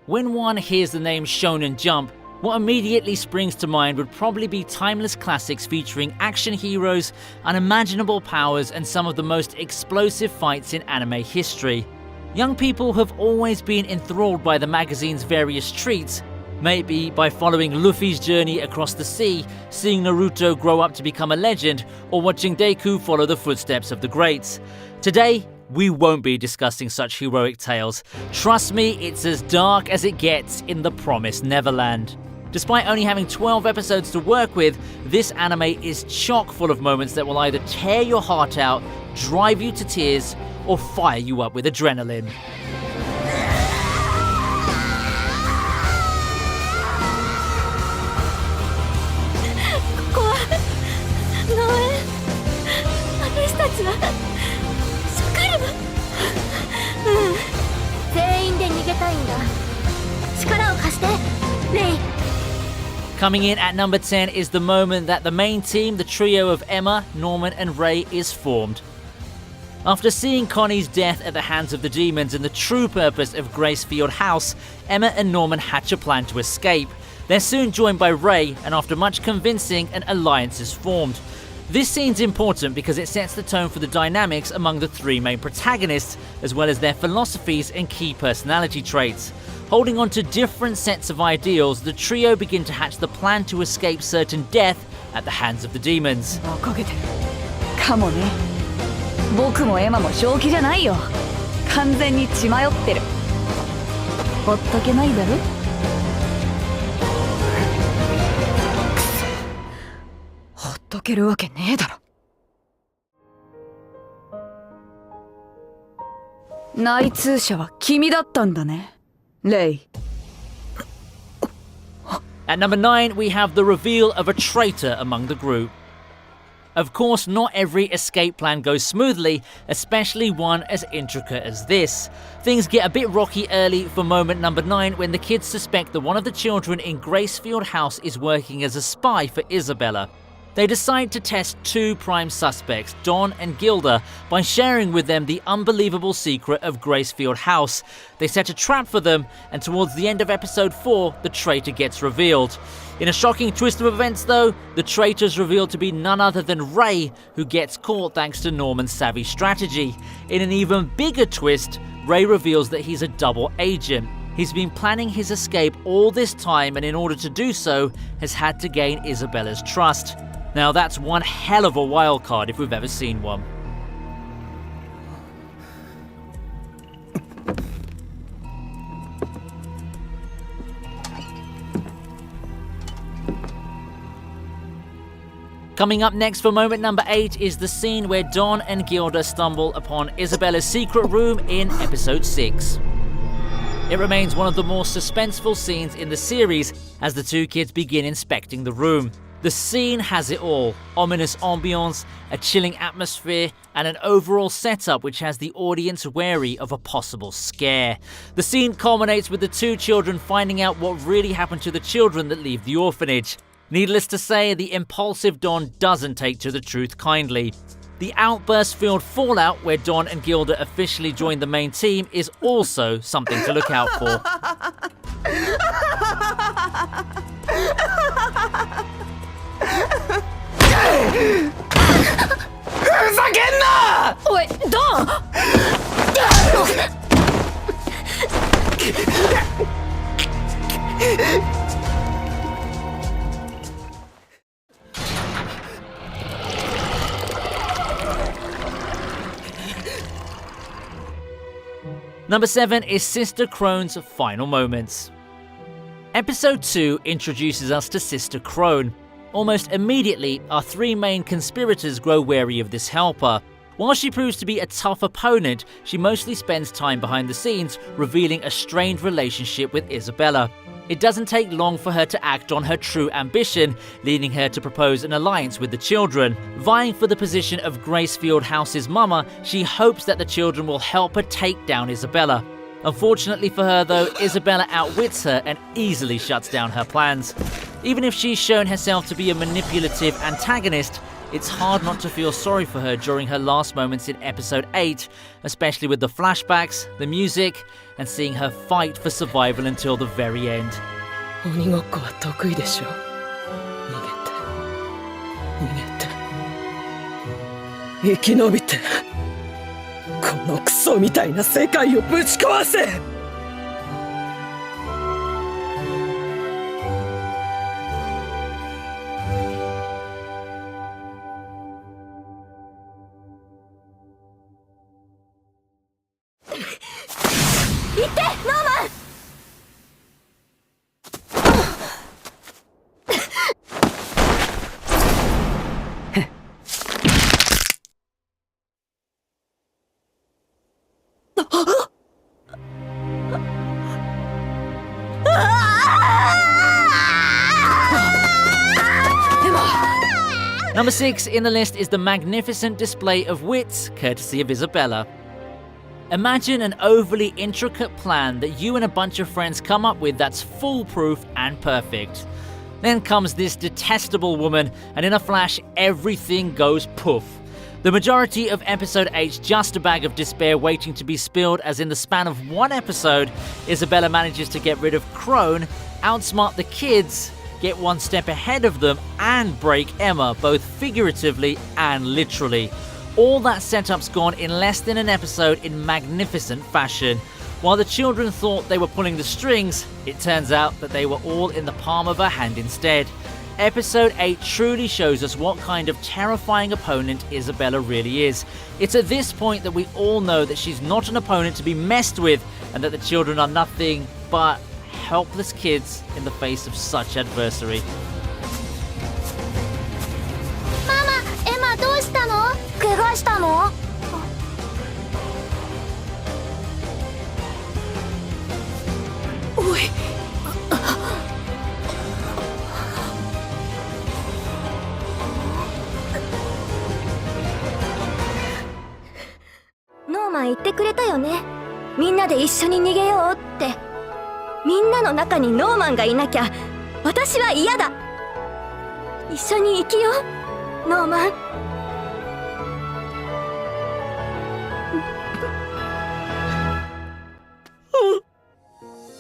When one hears the name Shonen Jump, what immediately springs to mind would probably be timeless classics featuring action heroes, unimaginable powers, and some of the most explosive fights in anime history. Young people have always been enthralled by the magazine's various treats, maybe by following Luffy's journey across the sea, seeing Naruto grow up to become a legend, or watching Deku follow the footsteps of the greats. Today, we won't be discussing such heroic tales. Trust me, it's as dark as it gets in the Promised Neverland. Despite only having 12 episodes to work with, this anime is chock full of moments that will either tear your heart out, drive you to tears, or fire you up with adrenaline. Coming in at number 10 is the moment that the main team, the trio of Emma, Norman and Ray, is formed. After seeing Connie's death at the hands of the demons and the true purpose of Gracefield House, Emma and Norman hatch a plan to escape. They're soon joined by Ray, and after much convincing, an alliance is formed. This scene's important because it sets the tone for the dynamics among the three main protagonists, as well as their philosophies and key personality traits. Holding on to different sets of ideals, the trio begin to hatch the plan to escape certain death at the hands of the demons. At number 9, we have the reveal of a traitor among the group. Of course, not every escape plan goes smoothly, especially one as intricate as this. Things get a bit rocky early for moment number 9 when the kids suspect that one of the children in Gracefield House is working as a spy for Isabella. They decide to test two prime suspects, Don and Gilda, by sharing with them the unbelievable secret of Gracefield House. They set a trap for them, and towards the end of episode 4, the traitor gets revealed. In a shocking twist of events though, the traitor is revealed to be none other than Ray, who gets caught thanks to Norman's savvy strategy. In an even bigger twist, Ray reveals that he's a double agent. He's been planning his escape all this time, and in order to do so, has had to gain Isabella's trust. Now that's one hell of a wild card if we've ever seen one. Coming up next for moment number 8 is the scene where Don and Gilda stumble upon Isabella's secret room in episode 6. It remains one of the more suspenseful scenes in the series as the two kids begin inspecting the room. The scene has it all: ominous ambience, a chilling atmosphere, and an overall setup which has the audience wary of a possible scare. The scene culminates with the two children finding out what really happened to the children that leave the orphanage. Needless to say, the impulsive Don doesn't take to the truth kindly. The outburst-filled fallout where Don and Gilda officially join the main team is also something to look out for. Wait, Don! Number 7 is Sister Crone's final moments. Episode 2 introduces us to Sister Crone. Almost immediately, our three main conspirators grow wary of this helper. While she proves to be a tough opponent, she mostly spends time behind the scenes, revealing a strained relationship with Isabella. It doesn't take long for her to act on her true ambition, leading her to propose an alliance with the children. Vying for the position of Gracefield House's mama, she hopes that the children will help her take down Isabella. Unfortunately for her though, Isabella outwits her and easily shuts down her plans. Even if she's shown herself to be a manipulative antagonist, it's hard not to feel sorry for her during her last moments in episode 8, especially with the flashbacks, the music, and seeing her fight for survival until the very end. 鬼ごっこは得意でしょ。逃げて生き延びてこのクソみたいな世界をぶち壊せ。行ってノーマン。Number 6 in the list is the magnificent display of wits, courtesy of Isabella. Imagine an overly intricate plan that you and a bunch of friends come up with that's foolproof and perfect. Then comes this detestable woman, and in a flash, everything goes poof. The majority of episode 8's just a bag of despair waiting to be spilled, as in the span of one episode, Isabella manages to get rid of Crone, outsmart the kids, get one step ahead of them, and break Emma, both figuratively and literally. All that setup's gone in less than an episode in magnificent fashion. While the children thought they were pulling the strings, it turns out that they were all in the palm of her hand instead. Episode 8 truly shows us what kind of terrifying opponent Isabella really is. It's at this point that we all know that she's not an opponent to be messed with, and that the children are nothing but helpless kids in the face of such adversity. ママ、エマどうしたの？怪我したの？おい。ノーマン言ってくれたよね。みんなで一緒に逃げようって。みんなの中にノーマンがいなきゃ私は嫌だ。一緒に生きよう、ノーマン。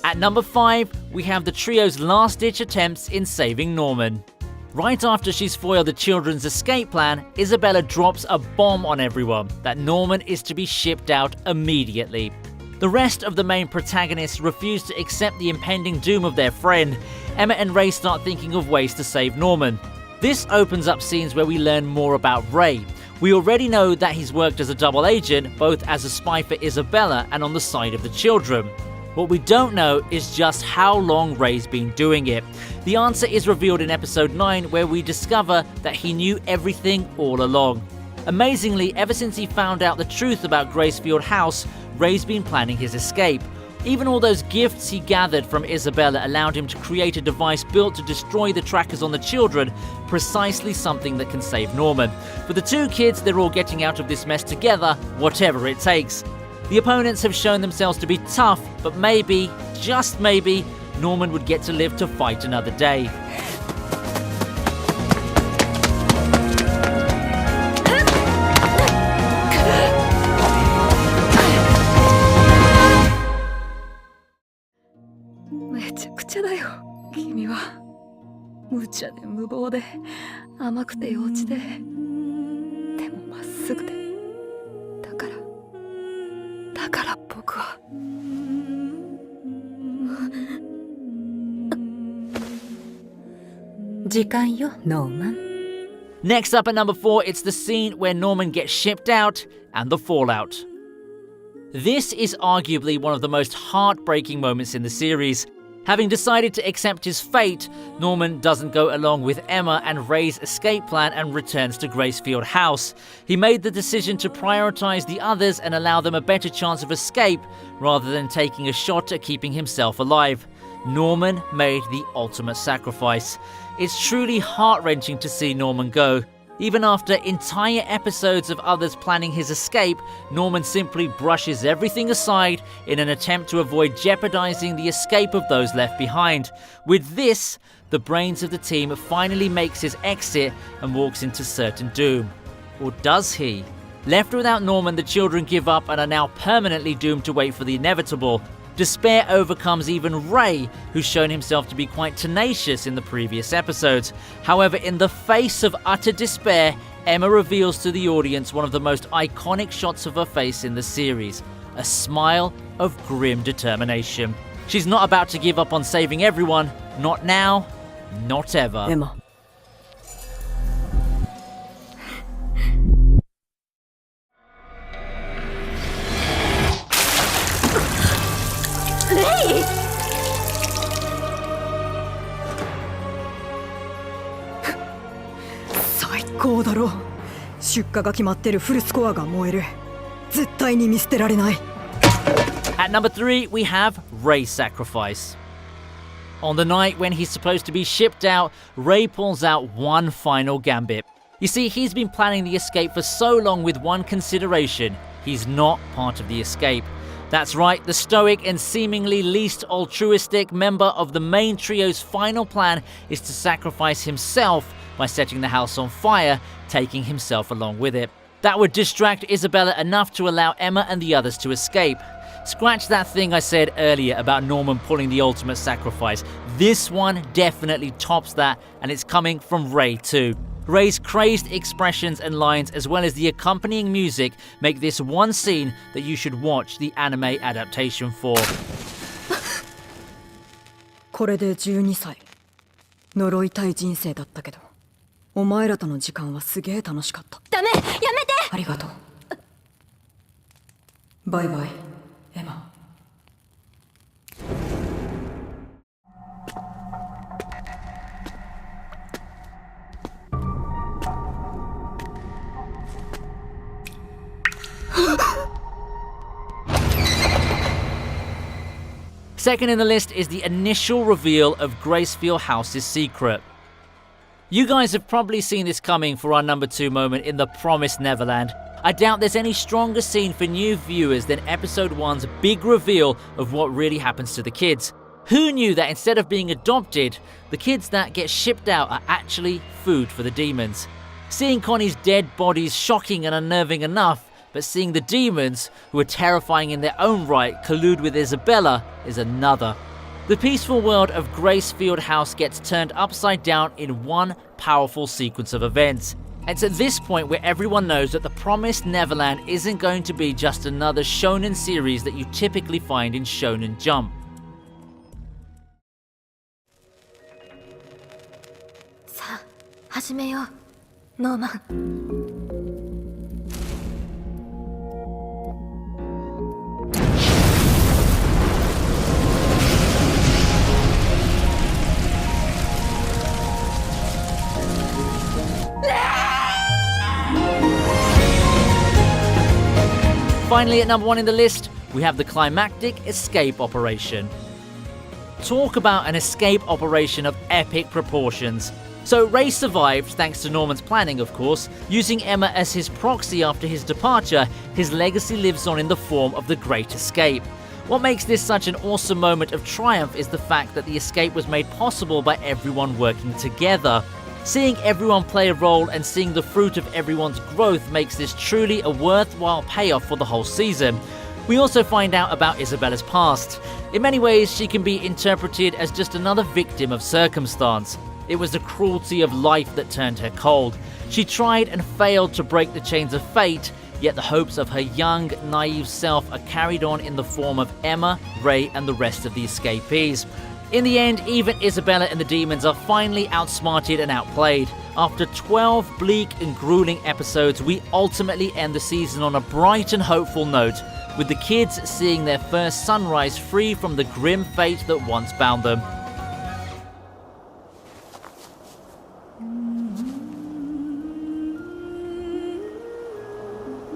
At number 5, we have the trio's last-ditch attempts in saving Norman. Right after she's foiled the children's escape plan, Isabella drops a bomb on everyone that Norman is to be shipped out immediately. The rest of the main protagonists refuse to accept the impending doom of their friend. Emma and Ray start thinking of ways to save Norman. This opens up scenes where we learn more about Ray. We already know that he's worked as a double agent, both as a spy for Isabella and on the side of the children. What we don't know is just how long Ray's been doing it. The answer is revealed in episode 9, where we discover that he knew everything all along. Amazingly, ever since he found out the truth about Gracefield House, Ray's been planning his escape. Even all those gifts he gathered from Isabella allowed him to create a device built to destroy the trackers on the children, precisely something that can save Norman. For the two kids, they're all getting out of this mess together, whatever it takes. The opponents have shown themselves to be tough, but maybe, just maybe, Norman would get to live to fight another day. Next up at number 4, it's the scene where Norman gets shipped out and the fallout. This is arguably one of the most heartbreaking moments in the series. Having decided to accept his fate, Norman doesn't go along with Emma and Ray's escape plan and returns to Gracefield House. He made the decision to prioritize the others and allow them a better chance of escape, rather than taking a shot at keeping himself alive. Norman made the ultimate sacrifice. It's truly heart-wrenching to see Norman go. Even after entire episodes of others planning his escape, Norman simply brushes everything aside in an attempt to avoid jeopardizing the escape of those left behind. With this, the brains of the team finally makes his exit and walks into certain doom. Or does he? Left without Norman, the children give up and are now permanently doomed to wait for the inevitable. Despair overcomes even Ray, who's shown himself to be quite tenacious in the previous episodes. However, in the face of utter despair, Emma reveals to the audience one of the most iconic shots of her face in the series, a smile of grim determination. She's not about to give up on saving everyone, not now, not ever. Emma. Ray! 最高だろ。出荷が決まってるフルスコアが燃える。絶対に見捨てられない。 At number 3, we have Ray's sacrifice. On the night when he's supposed to be shipped out, Ray pulls out one final gambit. You see, he's been planning the escape for so long with one consideration: he's not part of the escape. That's right, the stoic and seemingly least altruistic member of the main trio's final plan is to sacrifice himself by setting the house on fire, taking himself along with it. That would distract Isabella enough to allow Emma and the others to escape. Scratch that thing I said earlier about Norman pulling the ultimate sacrifice. This one definitely tops that, and it's coming from Ray too. Ray's crazed expressions and lines, as well as the accompanying music, make this one scene that you should watch the anime adaptation for. これで12歳。呪いたい人生だったけど、お前らとの時間はすげえ楽しかった。ダメ、やめて。ありがとう。バイバイ、エマ。Second in the list is the initial reveal of Gracefield House's secret. You guys have probably seen this coming for our number 2 moment in the Promised Neverland. I doubt there's any stronger scene for new viewers than episode 1's big reveal of what really happens to the kids. Who knew that instead of being adopted, the kids that get shipped out are actually food for the demons? Seeing Connie's dead body's shocking and unnerving enough, but seeing the demons, who are terrifying in their own right, collude with Isabella is another. The peaceful world of Gracefield House gets turned upside down in one powerful sequence of events. It's at this point where everyone knows that the Promised Neverland isn't going to be just another shonen series that you typically find in Shonen Jump. さあ、始めよう、ノーマン。Finally, at number 1 in the list, we have the climactic escape operation. Talk about an escape operation of epic proportions. So Ray survived thanks to Norman's planning, of course. Using Emma as his proxy after his departure, his legacy lives on in the form of the Great Escape. What makes this such an awesome moment of triumph is the fact that the escape was made possible by everyone working together. Seeing everyone play a role and seeing the fruit of everyone's growth makes this truly a worthwhile payoff for the whole season. We also find out about Isabella's past. In many ways, she can be interpreted as just another victim of circumstance. It was the cruelty of life that turned her cold. She tried and failed to break the chains of fate, yet the hopes of her young, naive self are carried on in the form of Emma, Ray, and the rest of the escapees. In the end, even Isabella and the demons are finally outsmarted and outplayed. After 12 bleak and grueling episodes, we ultimately end the season on a bright and hopeful note, with the kids seeing their first sunrise free from the grim fate that once bound them.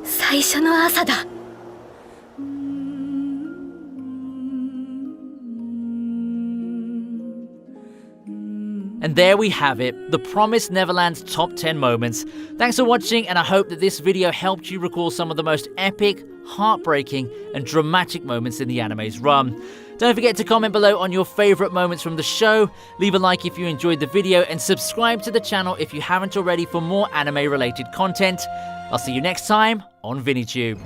最初の朝だ。And there we have it, the Promised Neverland's top 10 moments. Thanks for watching, and I hope that this video helped you recall some of the most epic, heartbreaking, and dramatic moments in the anime's run. Don't forget to comment below on your favourite moments from the show, leave a like if you enjoyed the video, and subscribe to the channel if you haven't already for more anime-related content. I'll see you next time on ViniiTube.